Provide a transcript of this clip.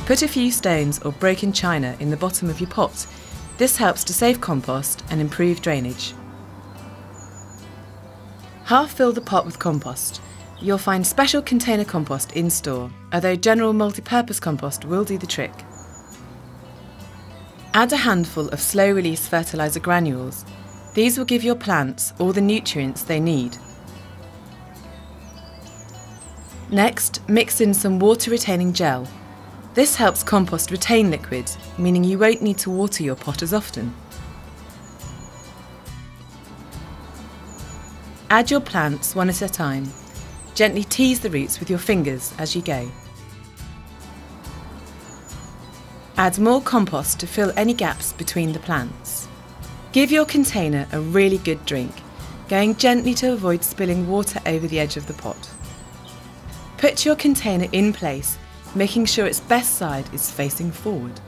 Put a few stones or broken china in the bottom of your pot. This helps to save compost and improve drainage. Half fill the pot with compost. You'll find special container compost in store, although general multi-purpose compost will do the trick. Add a handful of slow-release fertiliser granules. These will give your plants all the nutrients they need. Next, mix in some water-retaining gel. This helps compost retain liquid, meaning you won't need to water your pot as often. Add your plants one at a time. Gently tease the roots with your fingers as you go. Add more compost to fill any gaps between the plants. Give your container a really good drink, going gently to avoid spilling water over the edge of the pot. Put your container in place, making sure its best side is facing forward.